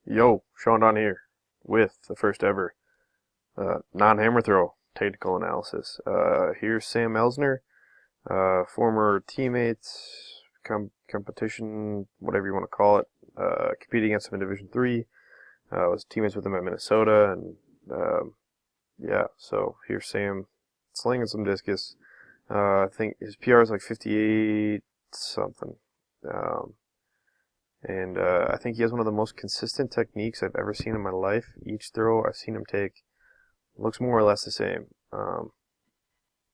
Yo, Sean Don here with the first ever non-hammer throw technical analysis. Here's Sam Elsner, former teammates, competition, whatever you want to call it, competing against him in Division 3. Was teammates with him at Minnesota, and yeah, so here's Sam slinging some discus. I think his PR is like 58 something. And I think he has one of the most consistent techniques I've ever seen in my life. Each throw I've seen him take looks more or less the same.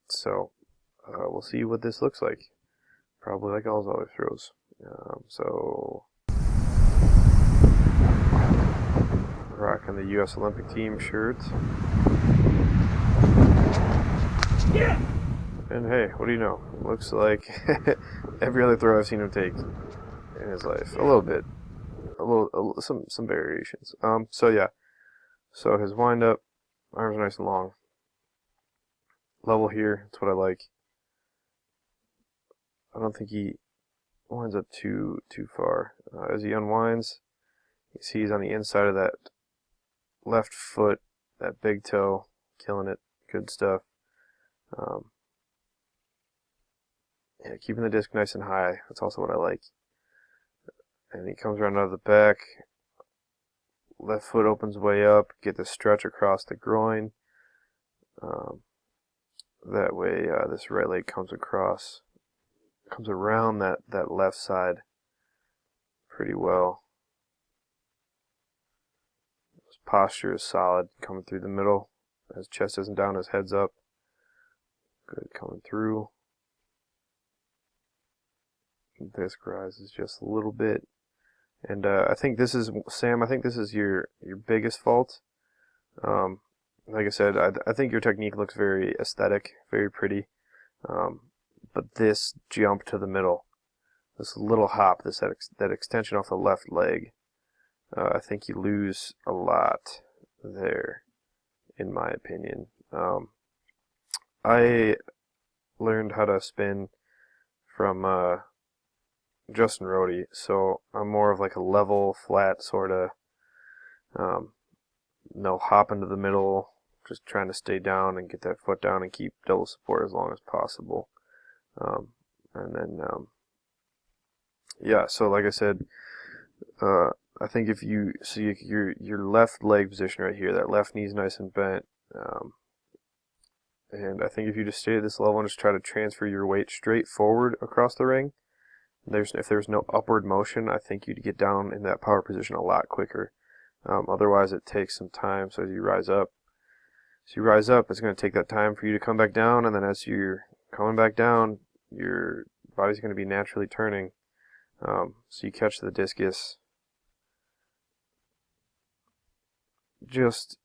So we'll see what this looks like. Probably like all his other throws. So rocking the U.S. Olympic team shirt. Yeah. And hey, what do you know? Looks like every other throw I've seen him take in his life. A little bit. Some variations. So yeah. So his wind up, arms are nice and long. Level here, that's what I like. I don't think he winds up too far. As he unwinds, you see he's on the inside of that left foot, that big toe, killing it. Good stuff. Yeah, keeping the disc nice and high. That's also what I like. And he comes around out of the back. Left foot opens way up. Get the stretch across the groin. That way, this right leg comes around that left side pretty well. His posture is solid, coming through the middle. His chest isn't down, his head's up. Good, coming through. Disc rises just a little bit. And I think this is, Sam, I think this is your biggest fault. Like I said, I think your technique looks very aesthetic, very pretty. But this jump to the middle, this little hop, that extension off the left leg, I think you lose a lot there, in my opinion. I learned how to spin from Justin Rohde, so I'm more of like a level, flat sort of, no hop into the middle, just trying to stay down and get that foot down and keep double support as long as possible. And then, yeah, so like I said, I think if you see your left leg position right here, that left knee's nice and bent, and I think if you just stay at this level and just try to transfer your weight straight forward across the ring, if there's no upward motion, I think you'd get down in that power position a lot quicker. Otherwise, it takes some time. So as you rise up, it's going to take that time for you to come back down, and then as you're coming back down, your body's going to be naturally turning. So you catch the discus. Just,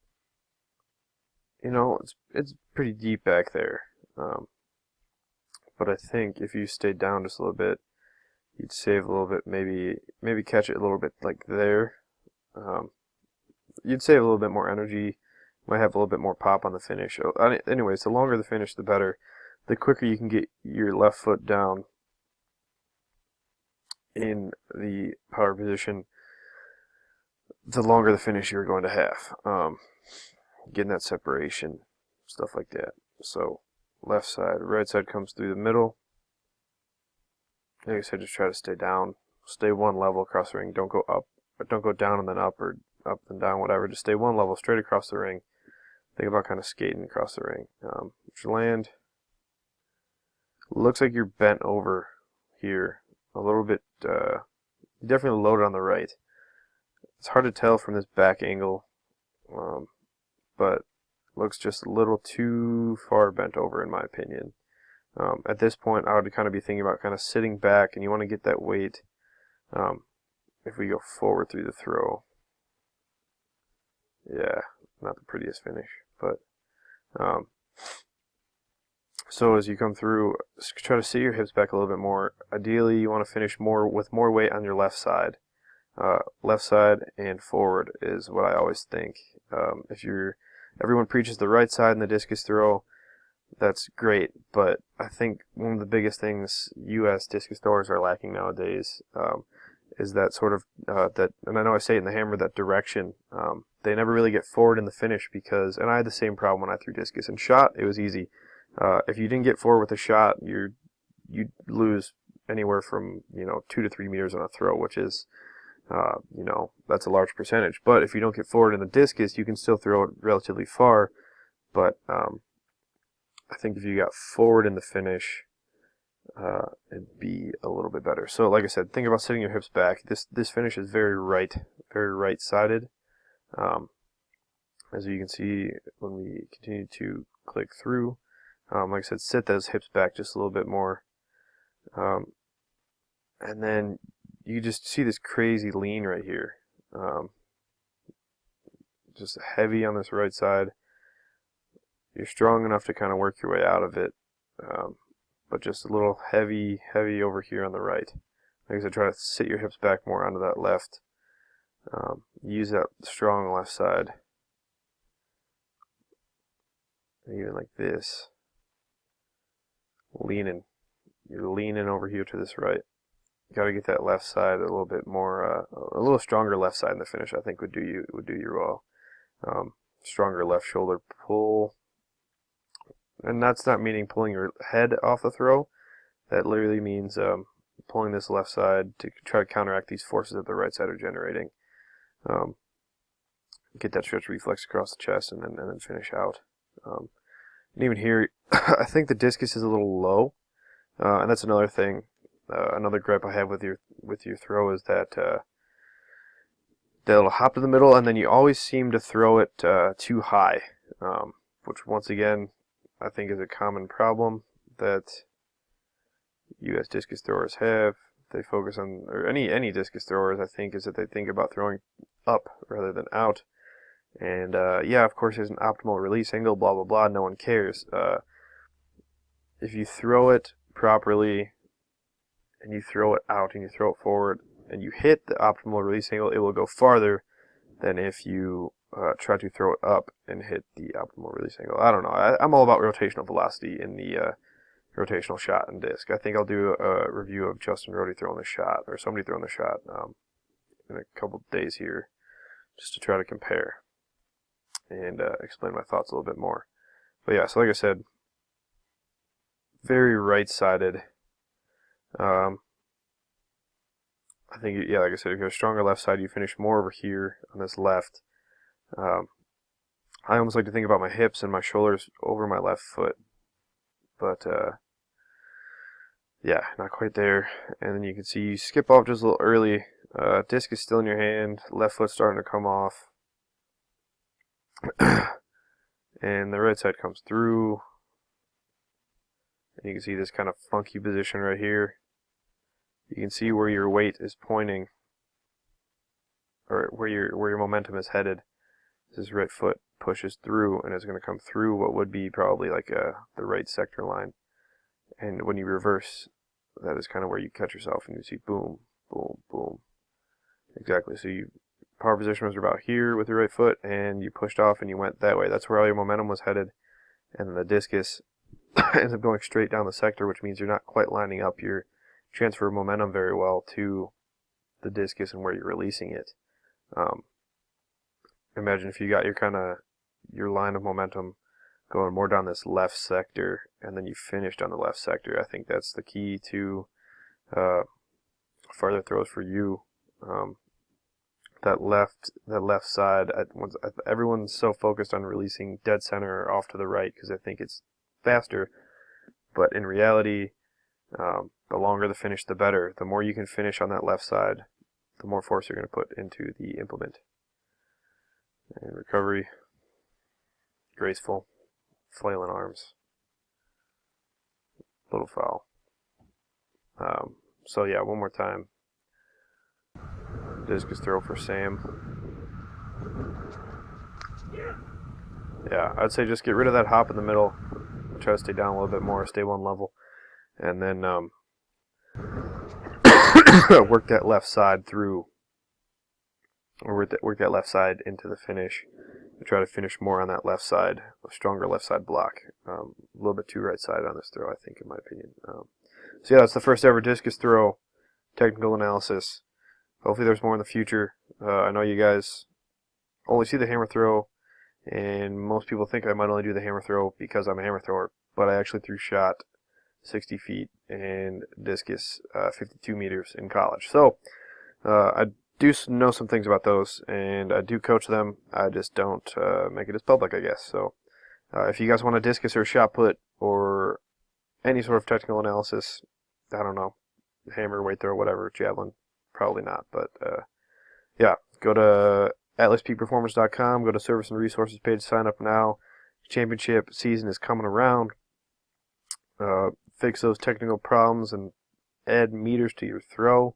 it's pretty deep back there. But I think if you stayed down just a little bit, you'd save a little bit, maybe catch it a little bit like there. You'd save a little bit more energy, might have a little bit more pop on the finish. Anyways, the longer the finish, the better. The quicker you can get your left foot down in the power position, the longer the finish you're going to have. Getting that separation, stuff like that. So left side, right side comes through the middle. Like I said, just try to stay down. Stay one level across the ring. Don't go up, or don't go down and then up, or up and down, whatever. Just stay one level straight across the ring. Think about kind of skating across the ring. If you land, looks like you're bent over here a little bit. Definitely loaded on the right. It's hard to tell from this back angle, but looks just a little too far bent over in my opinion. At this point, I would kind of be thinking about kind of sitting back, and you want to get that weight. If we go forward through the throw, yeah, not the prettiest finish, but so as you come through, try to sit your hips back a little bit more. Ideally, you want to finish with more weight on your left side. Left side and forward is what I always think. Everyone preaches the right side in the discus throw. That's great, but I think one of the biggest things U.S. discus throwers are lacking nowadays is that sort of that, and I know I say it in the hammer, that direction. They never really get forward in the finish because, and I had the same problem when I threw discus. And shot, it was easy. If you didn't get forward with a shot, you'd lose anywhere from 2 to 3 meters on a throw, which is that's a large percentage. But if you don't get forward in the discus, you can still throw it relatively far. But I think if you got forward in the finish, it'd be a little bit better. So like I said, think about sitting your hips back. This finish is very right-sided. As you can see when we continue to click through, like I said, sit those hips back just a little bit more. And then you just see this crazy lean right here. Just heavy on this right side. You're strong enough to kind of work your way out of it. But just a little heavy over here on the right. Like I said, try to sit your hips back more onto that left. Use that strong left side. Even like this. Leaning. You're leaning over here to this right. You got to get that left side a little bit more, a little stronger left side in the finish. I think would do you well. Stronger left shoulder pull. And that's not meaning pulling your head off the throw. That literally means pulling this left side to try to counteract these forces that the right side are generating. Get that stretch reflex across the chest and then finish out. And even here, I think the discus is a little low. And that's another thing. Another gripe I have with your throw is that it'll hop to the middle and then you always seem to throw it too high, which once again I think is a common problem that you as discus throwers have. They focus on, or any discus throwers, I think, is that they think about throwing up rather than out. And yeah, of course, there's an optimal release angle, blah blah blah. No one cares. If you throw it properly and you throw it out and you throw it forward and you hit the optimal release angle, it will go farther than if you try to throw it up and hit the optimal release angle. I don't know. I'm all about rotational velocity in the rotational shot and disc. I think I'll do a review of Justin Rhodey throwing the shot, or somebody throwing the shot, in a couple of days here, just to try to compare and explain my thoughts a little bit more. But yeah, so like I said, very right-sided. I think, yeah, like I said, if you have a stronger left side, you finish more over here on this left. I almost like to think about my hips and my shoulders over my left foot, but yeah, not quite there. And then you can see you skip off just a little early. Disc is still in your hand, left foot starting to come off, and the right side comes through. And you can see this kind of funky position right here. You can see where your weight is pointing, or where your momentum is headed. This right foot pushes through, and it's going to come through what would be probably like the right sector line. And when you reverse, that is kind of where you catch yourself, and you see boom, boom, boom. Exactly. So you power position was about here with your right foot, and you pushed off and you went that way. That's where all your momentum was headed. And then the discus ends up going straight down the sector, which means you're not quite lining up your transfer of momentum very well to the discus and where you're releasing it. Imagine if you got your line of momentum going more down this left sector, and then you finished on the left sector. I think that's the key to farther throws for you. That left side, everyone's so focused on releasing dead center or off to the right because they think it's faster, but in reality, the longer the finish, the better. The more you can finish on that left side, the more force you're going to put into the implement. And recovery, graceful, flailing arms, little foul. So yeah, one more time. Discus throw for Sam. Yeah, I'd say just get rid of that hop in the middle. Try to stay down a little bit more, stay one level, and then work that left side through, or work that left side into the finish. Try to finish more on that left side, a stronger left side block. A little bit too right side on this throw, I think, in my opinion. So yeah, that's the first ever discus throw technical analysis. hopefully there's more in the future. I know you guys only see the hammer throw, and most people think I might only do the hammer throw because I'm a hammer thrower, but I actually threw shot 60 feet and discus 52 meters in college. So I do know some things about those, and I do coach them. I just don't make it as public, I guess. So if you guys want a discus or a shot put or any sort of technical analysis, I don't know, hammer, weight throw, whatever, javelin, probably not. But yeah, go to atlaspeakperformance.com, go to service and resources page, sign up now. Championship season is coming around. Fix those technical problems and add meters to your throw.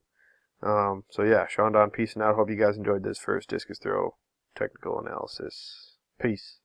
So yeah, Sean Don, peace and out. Hope you guys enjoyed this first discus throw technical analysis. Peace.